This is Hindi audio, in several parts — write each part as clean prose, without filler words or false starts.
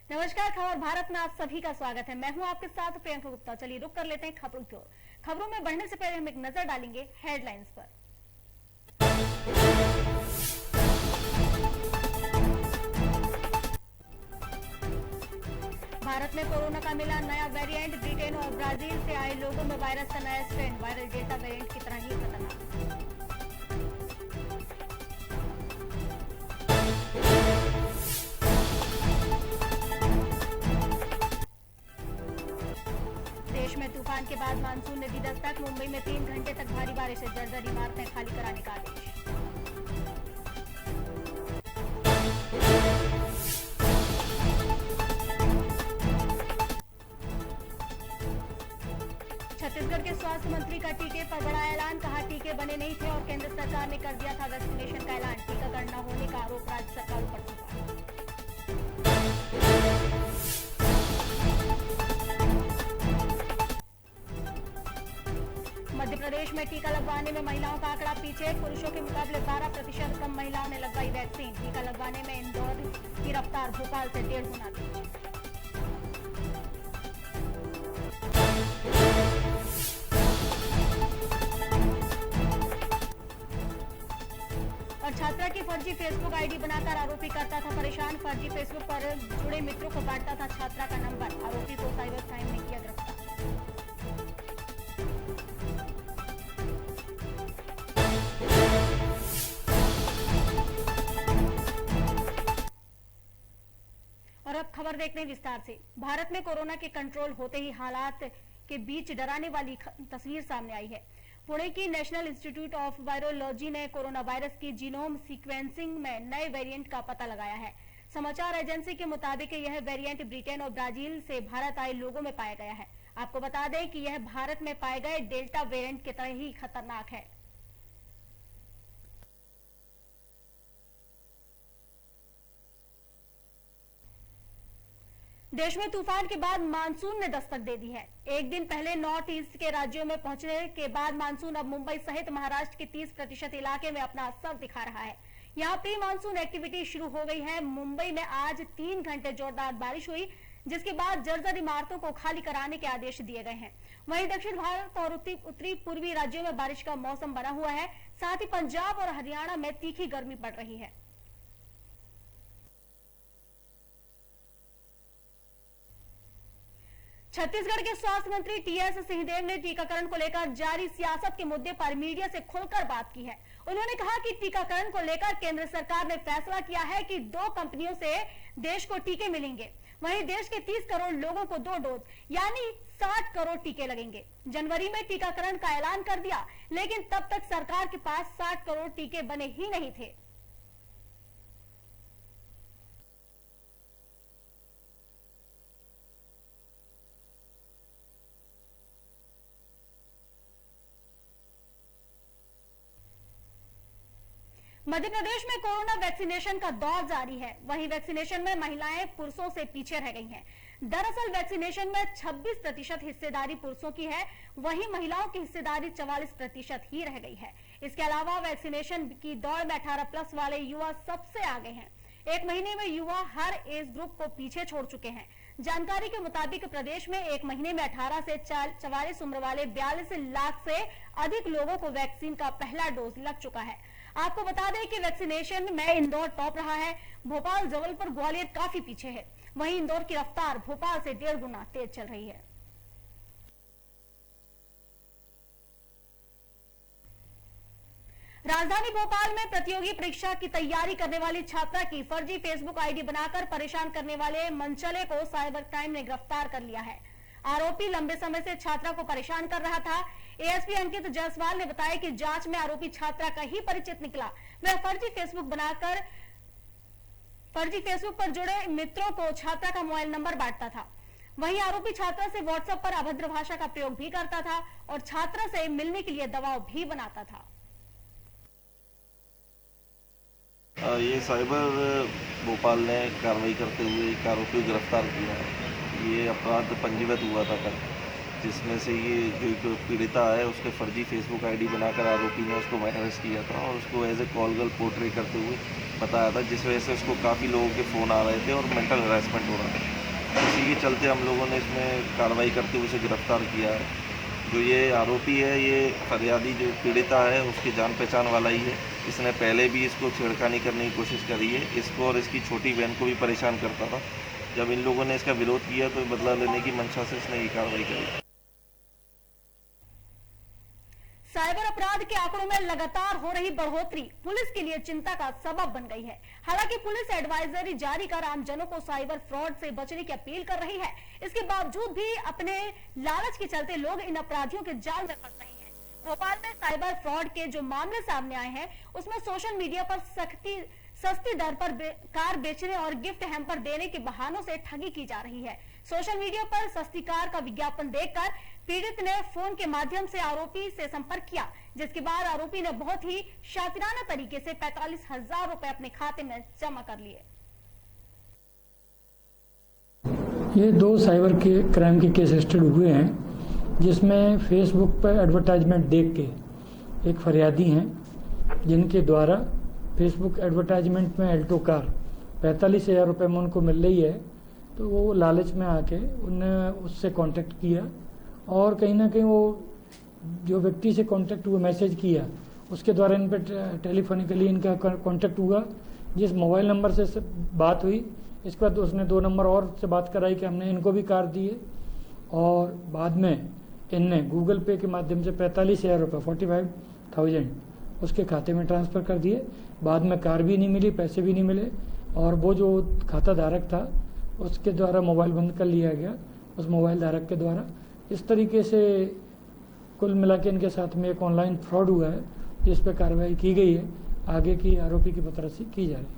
नमस्कार, खबर भारत में आप सभी का स्वागत है। मैं हूं आपके साथ प्रियंका गुप्ता। चलिए रुक कर लेते हैं खबरों की ओर। खबरों में बढ़ने से पहले हम एक नजर डालेंगे हेडलाइंस पर। भारत में कोरोना का मिला नया वेरिएंट। ब्रिटेन और ब्राजील से आए लोगों में वायरस का नया स्ट्रेन वायरल डेल्टा वेरिएंट की तरह ही खतरनाक। देश में तूफान के बाद मानसून ने दी दस्तक। मुंबई में 3 घंटे तक भारी बारिश से जर्जर इमारतें खाली कराने का आदेश। छत्तीसगढ़ के स्वास्थ्य मंत्री का टीके पर बड़ा ऐलान। कहा टीके बने नहीं थे और केंद्र सरकार ने कर दिया था वैक्सीनेशन का ऐलान। टीकाकरण न होने का आरोप राज्य सरकार पर थोपा। मध्य प्रदेश में टीका लगवाने में महिलाओं का आंकड़ा पीछे। पुरुषों के मुकाबले 12% कम महिलाओं ने लगवाई वैक्सीन। टीका लगवाने में इंदौर की रफ्तार भोपाल से 1.5 गुना तेज। और छात्रा की फर्जी फेसबुक आईडी बनाकर आरोपी करता था परेशान। फर्जी फेसबुक पर जुड़े मित्रों को बांटता था छात्रा का नंबर। आरोपी को साइबर क्राइम ने किया गिरफ्तार। और अब खबर देखते हैं विस्तार से। भारत में कोरोना के कंट्रोल होते ही हालात के बीच डराने वाली तस्वीर सामने आई है। पुणे की नेशनल इंस्टीट्यूट ऑफ वायरोलॉजी ने कोरोना वायरस की जीनोम सीक्वेंसिंग में नए वेरिएंट का पता लगाया है। समाचार एजेंसी के मुताबिक यह वेरिएंट ब्रिटेन और ब्राजील से भारत आए लोगों में पाया गया है। आपको बता दें कि यह भारत में पाए गए डेल्टा वेरिएंट की तरह ही खतरनाक है। देश में तूफान के बाद मानसून ने दस्तक दे दी है। एक दिन पहले नॉर्थ ईस्ट के राज्यों में पहुंचने के बाद मानसून अब मुंबई सहित महाराष्ट्र के 30% इलाके में अपना असर दिखा रहा है। यहां प्री मानसून एक्टिविटी शुरू हो गई है। मुंबई में आज 3 घंटे जोरदार बारिश हुई, जिसके बाद जर्जर इमारतों को खाली कराने के आदेश दिए गए हैं। वहीं दक्षिण भारत और उत्तरी पूर्वी राज्यों में बारिश का मौसम बना हुआ है। साथ ही पंजाब और हरियाणा में तीखी गर्मी पड़ रही है। छत्तीसगढ़ के स्वास्थ्य मंत्री टीएस सिंहदेव ने टीकाकरण को लेकर जारी सियासत के मुद्दे पर मीडिया से खुलकर बात की है। उन्होंने कहा कि टीकाकरण को लेकर केंद्र सरकार ने फैसला किया है कि 2 कंपनियों से देश को टीके मिलेंगे। वहीं देश के 30 करोड़ लोगों को 2 डोज यानी 60 करोड़ टीके लगेंगे। जनवरी में टीकाकरण का ऐलान कर दिया, लेकिन तब तक सरकार के पास 60 करोड़ टीके बने ही नहीं थे। मध्य प्रदेश में कोरोना वैक्सीनेशन का दौर जारी है। वहीं वैक्सीनेशन में महिलाएं पुरुषों से पीछे रह गई हैं। दरअसल वैक्सीनेशन में 26% हिस्सेदारी पुरुषों की है, वहीं महिलाओं की हिस्सेदारी 44% ही रह गई है। इसके अलावा वैक्सीनेशन की दौड़ में 18+ वाले युवा सबसे आगे हैं। 1 महीने में युवा हर एज ग्रुप को पीछे छोड़ चुके हैं। जानकारी के मुताबिक प्रदेश में 1 महीने में 18 से 44 उम्र वाले 42 लाख से अधिक लोगों को वैक्सीन का पहला डोज लग चुका है। आपको बता दें कि वैक्सीनेशन में इंदौर टॉप रहा है। भोपाल, जबलपुर, ग्वालियर काफी पीछे है। वहीं इंदौर की रफ्तार भोपाल से 1.5 गुना तेज चल रही है। राजधानी भोपाल में प्रतियोगी परीक्षा की तैयारी करने वाली छात्रा की फर्जी फेसबुक आईडी बनाकर परेशान करने वाले मनचले को साइबर क्राइम ने गिरफ्तार कर लिया है। आरोपी लंबे समय से छात्रा को परेशान कर रहा था। एएसपी अंकित जायसवाल ने बताया कि जांच में आरोपी छात्रा का ही परिचित निकला। वह फर्जी फेसबुक पर जुड़े मित्रों को छात्रा का मोबाइल नंबर बांटता था। वहीं आरोपी छात्रा से व्हाट्सएप पर अभद्र भाषा का प्रयोग भी करता था और छात्रा से मिलने के लिए दबाव भी बनाता था। ये साइबर भोपाल ने कार्रवाई करते हुए एक आरोपी को गिरफ्तार किया है। ये अपराध पंजीबद्ध हुआ था कल जिसमें से ये जो एक पीड़िता है उसके फर्जी फेसबुक आईडी बनाकर आरोपी ने उसको अरेस्ट किया था और उसको as a call girl portray करते हुए बताया था, जिस वजह से उसको काफ़ी लोगों के फ़ोन आ रहे थे और मेंटल हरासमेंट हो रहा था। इसी के चलते हम लोगों ने इसमें कार्रवाई करते हुए उसे गिरफ्तार किया है। जो ये आरोपी है, ये फरियादी जो पीड़िता है उसकी जान पहचान वाला ही है। इसने पहले भी इसको छेड़खानी करने की कोशिश करी है। इसको और इसकी छोटी बहन को भी परेशान करता था। जब इन लोगों ने इसका विरोध किया तो बदला लेने की मंशा से इसने ये कार्रवाई करी। साइबर अपराध के आंकड़ों में लगातार हो रही बढ़ोतरी पुलिस के लिए चिंता का सबब बन गई है। हालांकि पुलिस एडवाइजरी जारी कर आमजनों को साइबर फ्रॉड से बचने की अपील कर रही है। इसके बावजूद भी अपने लालच के चलते लोग इन अपराधियों के जाल में फंस रहे हैं। भोपाल में साइबर फ्रॉड के जो मामले सामने आए हैं उसमें सोशल मीडिया पर सस्ती दर पर कार बेचने और गिफ्ट हैम्पर देने के बहानों से ठगी की जा रही है। सोशल मीडिया पर सस्ती कार का विज्ञापन देखकर पीड़ित ने फोन के माध्यम से आरोपी से संपर्क किया, जिसके बाद आरोपी ने बहुत ही शातिराना तरीके से 45,000 रुपए अपने खाते में जमा कर लिए। ये 2 साइबर के क्राइम के केस रजिस्टर्ड हुए हैं, जिसमें फेसबुक पर एडवर्टाइजमेंट देख के एक फरियादी हैं जिनके द्वारा फेसबुक एडवर्टाइजमेंट में अल्टो कार 45,000 रुपये में उनको मिल रही है, तो वो लालच में आके उनने उससे कांटेक्ट किया और कहीं ना कहीं वो जो व्यक्ति से कांटेक्ट हुआ, मैसेज किया, उसके द्वारा इन पर टेलीफोनिकली इनका कांटेक्ट हुआ, जिस मोबाइल नंबर से बात हुई। इसके बाद उसने 2 नंबर और से बात कराई कि हमने इनको भी कार दी है और बाद में इनने गूगल पे के माध्यम से 45,000 रुपये 45,000 उसके खाते में ट्रांसफ़र कर दिए। बाद में कार भी नहीं मिली, पैसे भी नहीं मिले और वो जो खाता धारक था उसके द्वारा मोबाइल बंद कर लिया गया, उस मोबाइल धारक के द्वारा। इस तरीके से कुल मिला के इनके साथ में एक ऑनलाइन फ्रॉड हुआ है, जिस पर कार्रवाई की गई है। आगे की आरोपी की पतरासी की जा रही है।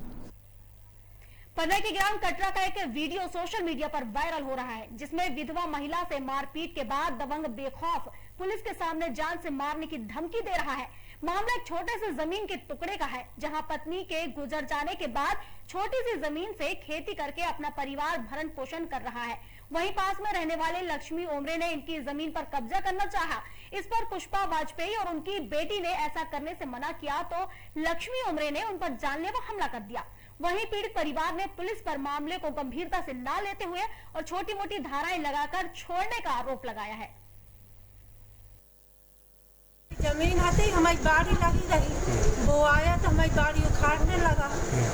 पन्ना के ग्राम कटरा का एक वीडियो सोशल मीडिया पर वायरल हो रहा है, जिसमें विधवा महिला से मारपीट के बाद दबंग बेखौफ पुलिस के सामने जान से मारने की धमकी दे रहा है। मामला एक छोटे से जमीन के टुकड़े का है, जहां पत्नी के गुजर जाने के बाद छोटी सी जमीन से खेती करके अपना परिवार भरण पोषण कर रहा है। वहीं पास में रहने वाले लक्ष्मी ओमरे ने इनकी जमीन पर कब्जा करना चाहा। इस पर पुष्पा वाजपेयी और उनकी बेटी ने ऐसा करने से मना किया तो लक्ष्मी ओमरे ने उन पर जानलेवा हमला कर दिया। वहीं पीड़ित परिवार ने पुलिस पर मामले को गंभीरता से न लेते हुए और छोटी मोटी धाराएं लगाकर छोड़ने का आरोप लगाया है। जमीन आते ही हमारी बाड़ी लगी रही, वो आया तो हमारी बाड़ी उखाड़ने लगा।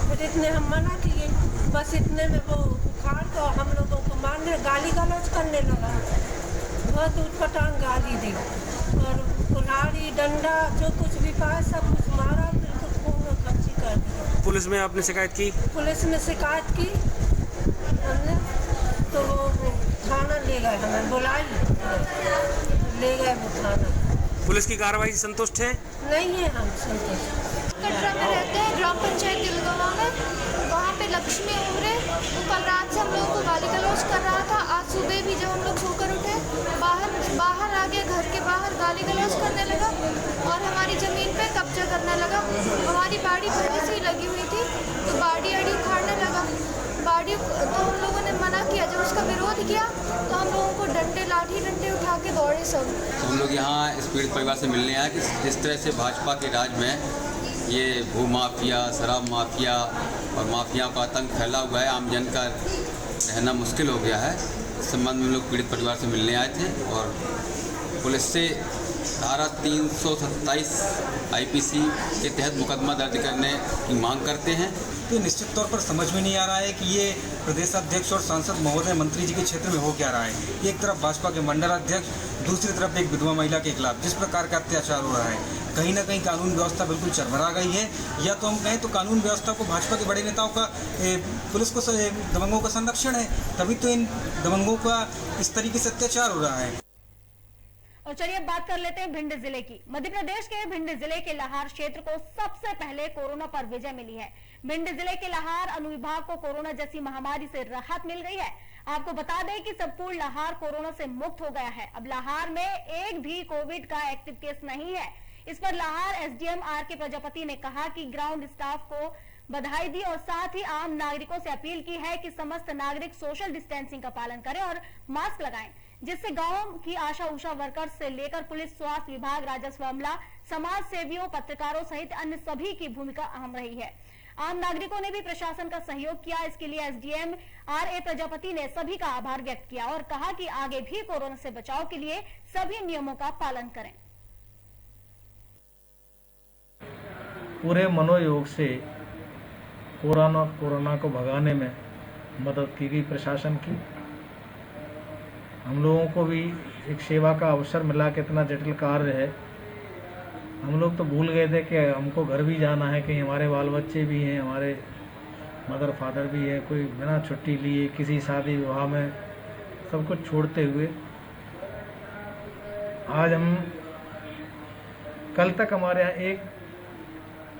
फिर इतने हम मना किए, बस इतने में वो उखाड़ तो हम लोगों को मारने गाली गलौज करने लगा। बहुत उठपटांग गाली दी और कुल्हाड़ी डंडा जो कुछ भी पाया सब कुछ मारा, फिर तो खून खर्ची कर दिया। पुलिस में आपने शिकायत की? पुलिस में शिकायत की हमने, तो वो थाना ले गए, हमें बुलाई, ले गए वो थाना। पुलिस की कार्रवाई से संतुष्ट है? नहीं है हम संतुष्ट। कटरा में रहते हैं, ग्राम पंचायत दिलगवा में। वहाँ पे लक्ष्मी उमरे कल रात से हम लोगों को गाली गलौज कर रहा था। आज सुबह भी जब हम लोग सोकर उठे, बाहर आ गया, घर के बाहर गाली गलौज करने लगा और हमारी ज़मीन पे कब्जा करने लगा। हमारी बाड़ी पहले से ही लगी हुई थी, तो बाड़ी आड़ी उखाड़ने लगा। बाड़ी तो हम लोगों ने मना किया, जब उसका विरोध किया तो हम लोगों को लाठी डंडे उठा के दौड़े सब। हम लोग यहाँ इस पीड़ित परिवार से मिलने आए कि जिस तरह से भाजपा के राज में ये भू माफिया, शराब माफिया और माफिया का आतंक फैला हुआ है, आम जन का रहना मुश्किल हो गया है। इस संबंध में हम लोग पीड़ित परिवार से मिलने आए थे और पुलिस से धारा 327 आईपीसी के तहत मुकदमा दर्ज करने की मांग करते हैं। तो निश्चित तौर पर समझ में नहीं आ रहा है कि ये प्रदेश अध्यक्ष और सांसद महोदय मंत्री जी के क्षेत्र में हो क्या रहा है। एक तरफ भाजपा के मंडल अध्यक्ष, दूसरी तरफ एक विधवा महिला के खिलाफ जिस प्रकार का अत्याचार हो रहा है, कहीं ना कहीं कानून व्यवस्था बिल्कुल चरमरा गई है। या तो हम कहें तो कानून व्यवस्था को भाजपा के बड़े नेताओं का, पुलिस को दबंगों का संरक्षण है, तभी तो इन दबंगों का इस तरीके से अत्याचार हो रहा है। और चलिए बात कर लेते हैं भिंड जिले की। मध्य प्रदेश के भिंड जिले के लाहार क्षेत्र को सबसे पहले कोरोना पर विजय मिली है। भिंड जिले के लाहार अनुविभाग को कोरोना जैसी महामारी से राहत मिल गई है। आपको बता दें कि संपूर्ण लाहार कोरोना से मुक्त हो गया है। अब लाहार में एक भी कोविड का एक्टिव केस नहीं है। इस पर लाहार एसडीएम आर.के. प्रजापति ने कहा कि ग्राउंड स्टाफ को बधाई दी और साथ ही आम नागरिकों से अपील की है कि समस्त नागरिक सोशल डिस्टेंसिंग का पालन करें और मास्क लगाएं। जिससे गांव की आशा उषा वर्कर्स से लेकर पुलिस, स्वास्थ्य विभाग, राजस्व अमला, समाज सेवियों, पत्रकारों सहित अन्य सभी की भूमिका अहम रही है। आम नागरिकों ने भी प्रशासन का सहयोग किया। इसके लिए एसडीएम आर.ए. प्रजापति ने सभी का आभार व्यक्त किया और कहा कि आगे भी कोरोना से बचाव के लिए सभी नियमों का पालन करें। पूरे मनोयोग से कोरोना को भगाने में मदद की गई प्रशासन की। हम लोगों को भी एक सेवा का अवसर मिला। कितना जटिल कार्य है, हम लोग तो भूल गए थे कि हमको घर भी जाना है, कहीं हमारे बाल बच्चे भी हैं, हमारे मदर फादर भी है, कोई बिना छुट्टी लिए किसी शादी विवाह में सब कुछ छोड़ते हुए आज हम, कल तक हमारे यहाँ एक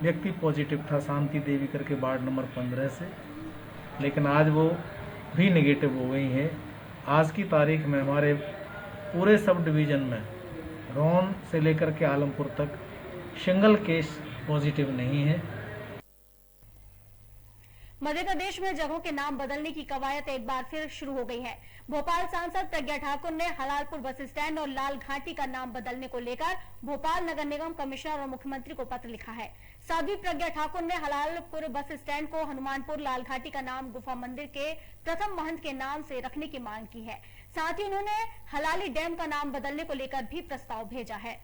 व्यक्ति पॉजिटिव था, शांति देवी करके वार्ड नंबर 15 से, लेकिन आज वो भी नेगेटिव हो गई है। आज की तारीख में हमारे पूरे सब डिवीज़न में रौन से लेकर के आलमपुर तक सिंगल केस पॉजिटिव नहीं है। मध्य प्रदेश में जगहों के नाम बदलने की कवायद एक बार फिर शुरू हो गई है। भोपाल सांसद प्रज्ञा ठाकुर ने हलालपुर बस स्टैंड और लाल घाटी का नाम बदलने को लेकर भोपाल नगर निगम कमिश्नर और मुख्यमंत्री को पत्र लिखा है। साध्वी प्रज्ञा ठाकुर ने हलालपुर बस स्टैंड को हनुमानपुर, लाल घाटी का नाम गुफा मंदिर के प्रथम महंत के नाम से रखने की मांग की है। साथ ही उन्होंने हलाली डैम का नाम बदलने को लेकर भी प्रस्ताव भेजा है।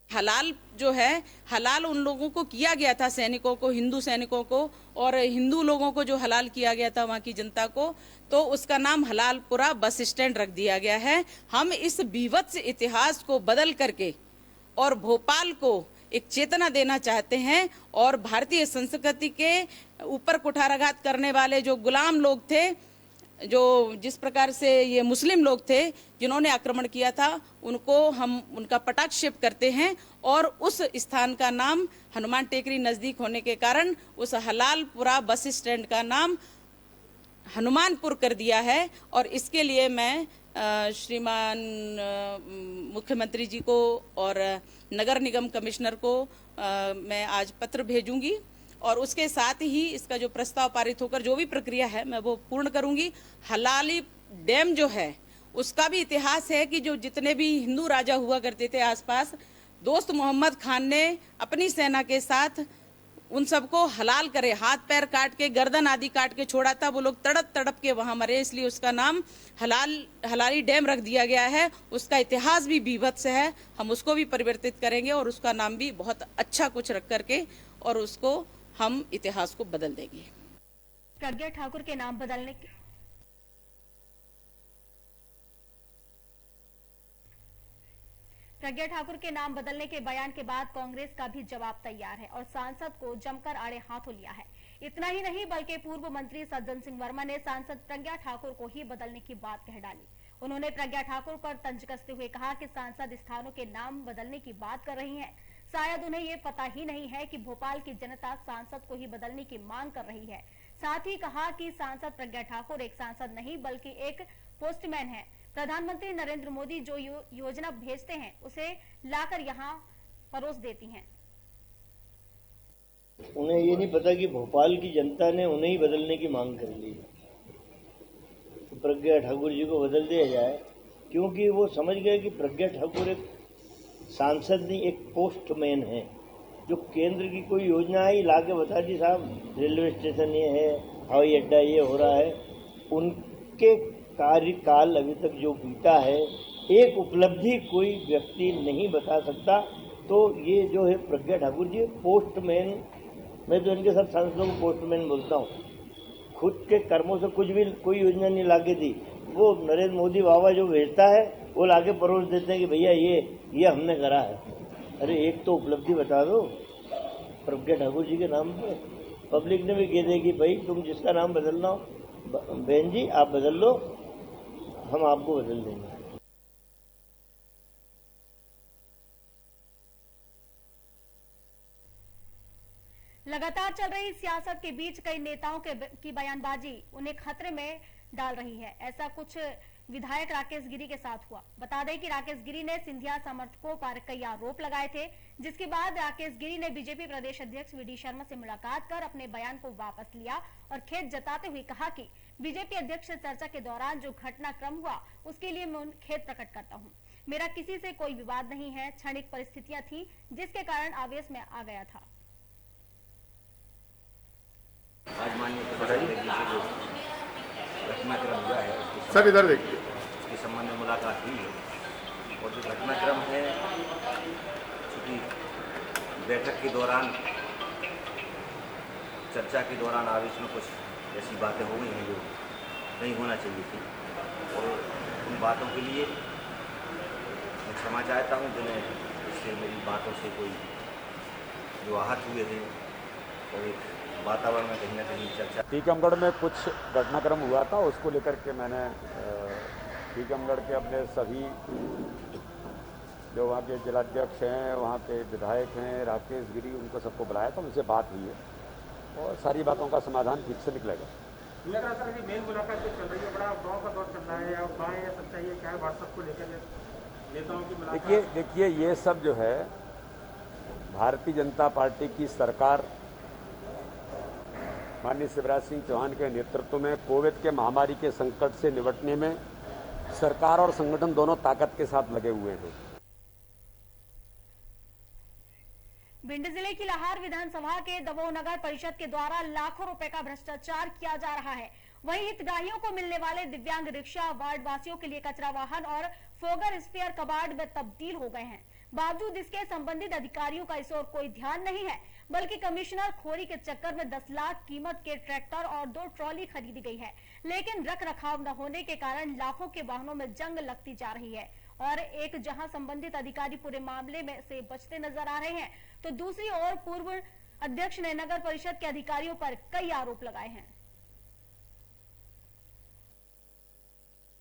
हलाल जो है, हलाल उन लोगों को किया गया था, सैनिकों को, हिंदू सैनिकों को, और हिंदू लोगों को जो हलाल किया गया था वहाँ की जनता को, तो उसका नाम हलालपुरा बस स्टैंड रख दिया गया है। हम इस बीभत्स इतिहास को बदल करके और भोपाल को एक चेतना देना चाहते हैं और भारतीय संस्कृति के ऊपर कुठाराघात करने वाले जो गुलाम लोग थे, जो जिस प्रकार से ये मुस्लिम लोग थे जिन्होंने आक्रमण किया था, उनको हम उनका पटाक्षेप करते हैं और उस स्थान का नाम हनुमान टेकरी नजदीक होने के कारण उस हलालपुरा बस स्टैंड का नाम हनुमानपुर कर दिया है। और इसके लिए मैं श्रीमान मुख्यमंत्री जी को और नगर निगम कमिश्नर को मैं आज पत्र भेजूंगी और उसके साथ ही इसका जो प्रस्ताव पारित होकर जो भी प्रक्रिया है मैं वो पूर्ण करूंगी। हलाली डैम जो है उसका भी इतिहास है कि जो जितने भी हिंदू राजा हुआ करते थे आसपास, दोस्त मोहम्मद खान ने अपनी सेना के साथ उन सबको हलाल करे, हाथ पैर काट के, गर्दन आदि काट के छोड़ा था। वो लोग तड़प तड़प के वहां मरे, इसलिए उसका नाम हलाली डैम रख दिया गया है। उसका इतिहास भी बीभत्स है, हम उसको भी परिवर्तित करेंगे और उसका नाम भी बहुत अच्छा कुछ रख करके और उसको हम इतिहास को बदल देंगे। प्रज्ञा ठाकुर के नाम बदलने के प्रज्ञा ठाकुर के नाम बदलने के बयान के बाद कांग्रेस का भी जवाब तैयार है और सांसद को जमकर आड़े हाथों लिया है। इतना ही नहीं बल्कि पूर्व मंत्री सज्जन सिंह वर्मा ने सांसद प्रज्ञा ठाकुर को ही बदलने की बात कह डाली। उन्होंने प्रज्ञा ठाकुर पर तंज कसते हुए कहा कि सांसद स्थानों के नाम बदलने की बात कर रही है, शायद उन्हें ये पता ही नहीं है कि भोपाल की जनता सांसद को ही बदलने की मांग कर रही है। साथ ही कहा कि सांसद प्रज्ञा ठाकुर एक सांसद नहीं बल्कि एक पोस्टमैन है। प्रधानमंत्री नरेंद्र मोदी जो योजना भेजते हैं उसे लाकर यहाँ परोस देती हैं। उन्हें ये नहीं पता कि भोपाल की जनता ने उन्हें ही बदलने की मांग कर ली है। तो प्रज्ञा ठाकुर जी को बदल दिया जाए, क्योंकि वो समझ गए कि प्रज्ञा ठाकुर एक सांसद नहीं, एक पोस्टमैन है। जो केंद्र की कोई योजना है ला के बता दी, साहब रेलवे स्टेशन ये है, हवाई अड्डा ये हो रहा है। उनके कार्यकाल अभी तक जो बीता है, एक उपलब्धि कोई व्यक्ति नहीं बता सकता। तो ये जो है प्रज्ञा ठाकुर जी पोस्टमैन, मैं तो इनके सब सांसदों को पोस्टमैन बोलता हूँ। खुद के कर्मों से कुछ भी कोई योजना नहीं लाके दी, वो नरेंद्र मोदी बाबा जो भेजता है वो लाके परोस देते हैं कि भैया ये हमने करा है। अरे एक तो उपलब्धि बता दो प्रज्ञा ठाकुर जी के नाम पे। पब्लिक ने भी कह दिया कि भाई तुम जिसका नाम बदलना हो, बहन जी आप बदल लो, हम आपको बदल देंगे। लगातार चल रही सियासत के बीच कई नेताओं की बयानबाजी उन्हें खतरे में डाल रही है। ऐसा कुछ विधायक राकेश गिरी के साथ हुआ। बता दें कि राकेश गिरी ने सिंधिया समर्थकों पर कई आरोप लगाए थे, जिसके बाद राकेश गिरी ने बीजेपी प्रदेश अध्यक्ष वी.डी. शर्मा से मुलाकात कर अपने बयान को वापस लिया और खेद जताते हुए कहा कि बीजेपी अध्यक्ष से चर्चा के दौरान जो घटनाक्रम हुआ उसके लिए मैं खेद प्रकट करता हूँ। मेरा किसी से कोई विवाद नहीं है, क्षणिक परिस्थितियां थी जिसके कारण आवेश में आ गया था। आज माननीय प्रधानमंत्री जी से जो घटनाक्रम हुआ है सर इधर देखिए, उसके संबंध में मुलाकात हुई है और जो घटनाक्रम है चूँकि बैठक के दौरान चर्चा के दौरान आवेश में कुछ ऐसी बातें हो गई हैं जो नहीं होना चाहिए थी और उन बातों के लिए मैं क्षमा चाहता हूँ जिन्हें इससे मेरी बातों से कोई जो आहत हुए थे और एक वातावरण में कहीं ना कहीं चर्चा। टीकमगढ़ में कुछ घटनाक्रम हुआ था, उसको लेकर के मैंने टीकमगढ़ के अपने सभी जो वहाँ के जिलाध्यक्ष हैं, वहाँ के विधायक हैं, राकेश गिरी, उनको सबको बुलाया था, उनसे बात हुई है और सारी बातों का समाधान ठीक से निकलेगा। लग रहा सर मेन मुलाकात जो चल रही है बड़ा गाँव का दौर चल रहा है, या बाएं या सच्चाई है, क्या है व्हाट्सएप को लेकर नेताओं की मुलाकात? देखिए ये सब जो है भारतीय जनता पार्टी की सरकार माननीय शिवराज सिंह चौहान के नेतृत्व में कोविड के महामारी के संकट से निपटने में सरकार और संगठन दोनों ताकत के साथ लगे हुए हैं। भिंड जिले की लाहार विधानसभा के दबोह नगर परिषद के द्वारा लाखों रुपए का भ्रष्टाचार किया जा रहा है। वहीं हितग्राहियों को मिलने वाले दिव्यांग रिक्शा वार्ड वासियों के लिए कचरा वाहन और फोगर स्पेयर कबाड़ में तब्दील हो गए हैं। बावजूद इसके संबंधित अधिकारियों का इस ओर कोई ध्यान नहीं है, बल्कि कमिश्नर खोरी के चक्कर में 10 लाख कीमत के ट्रैक्टर और 2 ट्रॉली खरीदी गई है, लेकिन रख रखाव न होने के कारण लाखों के वाहनों में जंग लगती जा रही है। और एक जहां संबंधित अधिकारी पूरे मामले में से बचते नजर आ रहे हैं, तो दूसरी ओर पूर्व अध्यक्ष ने नगर परिषद के अधिकारियों पर कई आरोप लगाए हैं।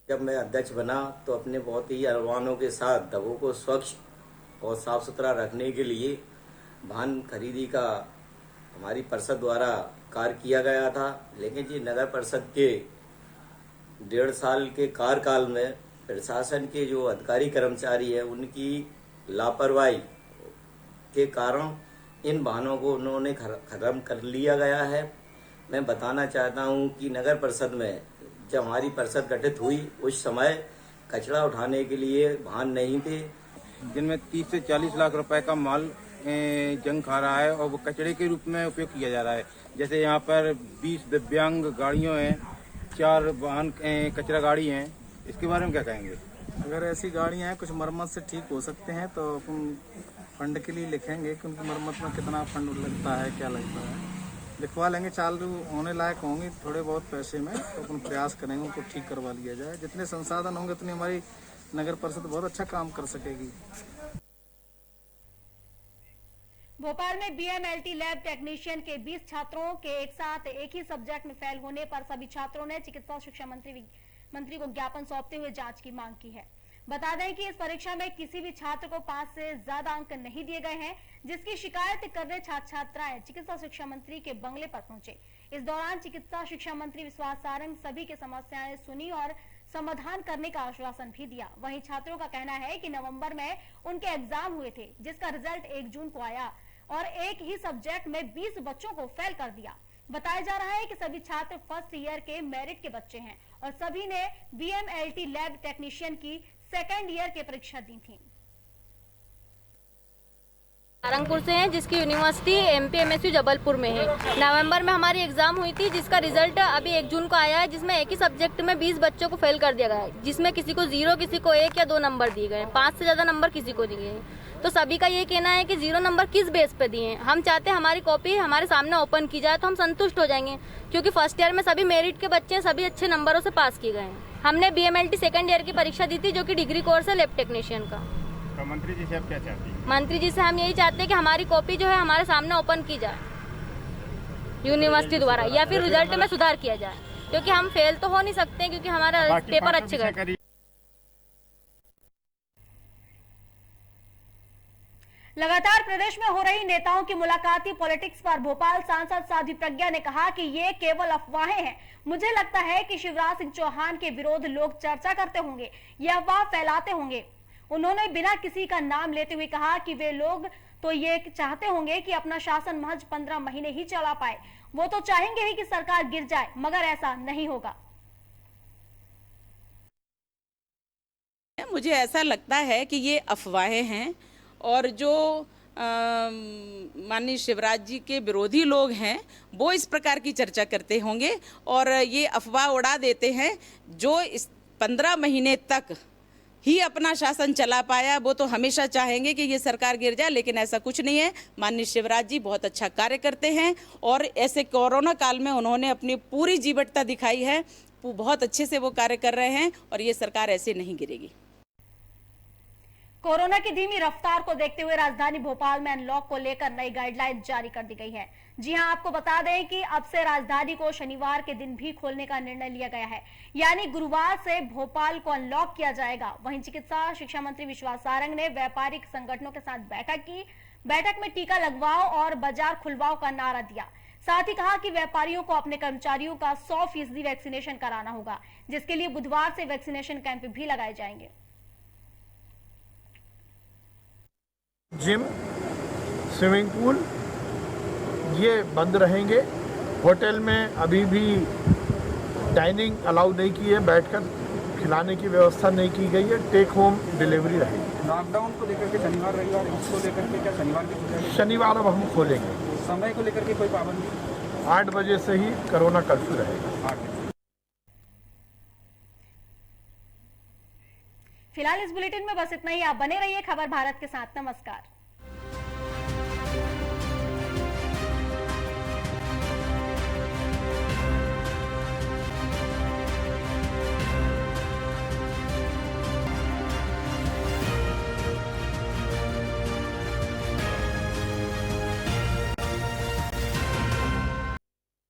जब मैं अध्यक्ष बना तो अपने बहुत ही अरवानों के साथ दबों को स्वच्छ और साफ सुथरा रखने के लिए वाहन खरीदी का हमारी परिषद द्वारा कार्य किया गया था। लेकिन जी नगर परिषद के 1.5 साल के कार्यकाल में प्रशासन के जो अधिकारी कर्मचारी है उनकी लापरवाही के कारण इन वाहनों को उन्होंने खत्म कर लिया गया है। मैं बताना चाहता हूं कि नगर परिषद में जब हमारी परिषद गठित हुई उस समय कचरा उठाने के लिए वाहन नहीं थे, जिनमें 30 से 40 लाख रुपए का माल जंग खा रहा है और वो कचरे के रूप में उपयोग किया जा रहा है। जैसे यहाँ पर 20 दिव्यांग गाड़ियों हैं, 4 वाहन कचरा गाड़ी हैं, इसके बारे में क्या कहेंगे? अगर ऐसी गाड़ियां हैं कुछ मरम्मत से ठीक हो सकते हैं तो अपन फंड के लिए लिखेंगे कि उनकी मरम्मत में कितना फंड लगता है, क्या लगता है, लिखवा लेंगे। चालू होने लायक होंगे थोड़े बहुत पैसे में तो अपन प्रयास करेंगे उनको ठीक करवा लिया जाए। जितने संसाधन होंगे उतनी हमारी नगर परिषद बहुत अच्छा काम कर सकेगी। भोपाल में बीएमएलटी लैब टेक्नीशियन के 20 छात्रों के एक साथ एक ही सब्जेक्ट में फेल होने पर सभी छात्रों ने चिकित्सा शिक्षा मंत्री को ज्ञापन सौंपते हुए जांच की मांग की है। बता दें कि इस परीक्षा में किसी भी छात्र को 5 से ज्यादा अंक नहीं दिए गए हैं, जिसकी शिकायत कर रहे छात्र छात्राएं चिकित्सा शिक्षा मंत्री के बंगले पर पहुंचे। इस दौरान चिकित्सा शिक्षा मंत्री विश्वास सारंग सभी की समस्याएं सुनी और समाधान करने का आश्वासन भी दिया। वहीं छात्रों का कहना है कि नवंबर में उनके एग्जाम हुए थे, जिसका रिजल्ट 1 जून को आया और एक ही सब्जेक्ट में 20 बच्चों को फेल कर दिया। बताया जा रहा है कि सभी छात्र फर्स्ट ईयर के मेरिट के बच्चे हैं और सभी ने बीएमएलटी लैब टेक्नीशियन की सेकेंड ईयर की परीक्षा दी थी। नारंगपुर से हैं, जिसकी यूनिवर्सिटी एमपीएमएसयू जबलपुर में है। नवंबर में हमारी एग्जाम हुई थी, जिसका रिजल्ट अभी 1 जून को आया है, जिसमें एक ही सब्जेक्ट में 20 बच्चों को फेल कर दिया गया है, जिसमें किसी को 0, किसी को 1 या 2 नंबर दिए गए, 5 से ज्यादा नंबर किसी को दिए हैं। तो सभी का ये कहना है कि 0 नंबर किस बेस पे दिए हैं। हम चाहते हैं हमारी कॉपी हमारे सामने ओपन की जाए तो हम संतुष्ट हो जाएंगे, क्योंकि फर्स्ट ईयर में सभी मेरिट के बच्चे सभी अच्छे नंबरों से पास किए गए हैं। हमने बीएमएलटी सेकंड ईयर की परीक्षा दी थी, जो कि डिग्री कोर्स है लैब टेक्नीशियन का। तो मंत्री जी से आप क्या चाहती हैं? मंत्री जी से हम यही चाहते हैं कि हमारी कॉपी जो है हमारे सामने ओपन की जाए यूनिवर्सिटी द्वारा, या फिर रिजल्ट में सुधार किया जाए, क्योंकि हम फेल तो हो नहीं सकते क्योंकि हमारा पेपर अच्छे गए। लगातार प्रदेश में हो रही नेताओं की मुलाकाती पॉलिटिक्स पर भोपाल सांसद साध्वी प्रज्ञा ने कहा कि ये केवल अफवाहें हैं। मुझे लगता है कि शिवराज सिंह चौहान के विरोध लोग चर्चा करते होंगे, ये अफवाह फैलाते होंगे। उन्होंने बिना किसी का नाम लेते हुए कहा कि वे लोग तो ये चाहते होंगे कि अपना शासन महज 15 महीने ही चला पाए। वो तो चाहेंगे ही कि सरकार गिर जाए, मगर ऐसा नहीं होगा। मुझे ऐसा लगता है कि ये अफवाहें हैं और जो माननीय शिवराज जी के विरोधी लोग हैं वो इस प्रकार की चर्चा करते होंगे और ये अफवाह उड़ा देते हैं। जो इस 15 महीने तक ही अपना शासन चला पाया वो तो हमेशा चाहेंगे कि ये सरकार गिर जाए, लेकिन ऐसा कुछ नहीं है। माननीय शिवराज जी बहुत अच्छा कार्य करते हैं और ऐसे कोरोना काल में उन्होंने अपनी पूरी जीवटता दिखाई है। बहुत अच्छे से वो कार्य कर रहे हैं और ये सरकार ऐसे नहीं गिरेगी। कोरोना की धीमी रफ्तार को देखते हुए राजधानी भोपाल में अनलॉक को लेकर नई गाइडलाइन जारी कर दी गई है। जी हां, आपको बता दें कि अब से राजधानी को शनिवार के दिन भी खोलने का निर्णय लिया गया है, यानी गुरुवार से भोपाल को अनलॉक किया जाएगा। वहीं चिकित्सा शिक्षा मंत्री विश्वास सारंग ने व्यापारिक संगठनों के साथ बैठक की। बैठक में टीका लगवाओ और बाजार खुलवाओ का नारा दिया। साथ ही कहा कि व्यापारियों को अपने कर्मचारियों का 100% वैक्सीनेशन कराना होगा, जिसके लिए बुधवार से वैक्सीनेशन कैंप भी लगाए जाएंगे। जिम, स्विमिंग पूल ये बंद रहेंगे। होटल में अभी भी डाइनिंग अलाउ नहीं की है, बैठकर खिलाने की व्यवस्था नहीं की गई है। टेक होम डिलीवरी रहेगी। लॉकडाउन को लेकर के शनिवार रविवार इसको लेकर के क्या शनिवार की शनिवार अब हम खोलेंगे। समय को लेकर के कोई पाबंदी? 8 बजे से ही कोरोना कर्फ्यू रहेगा। फिलहाल इस बुलेटिन में बस इतना ही। आप बने रहिए खबर भारत के साथ। नमस्कार।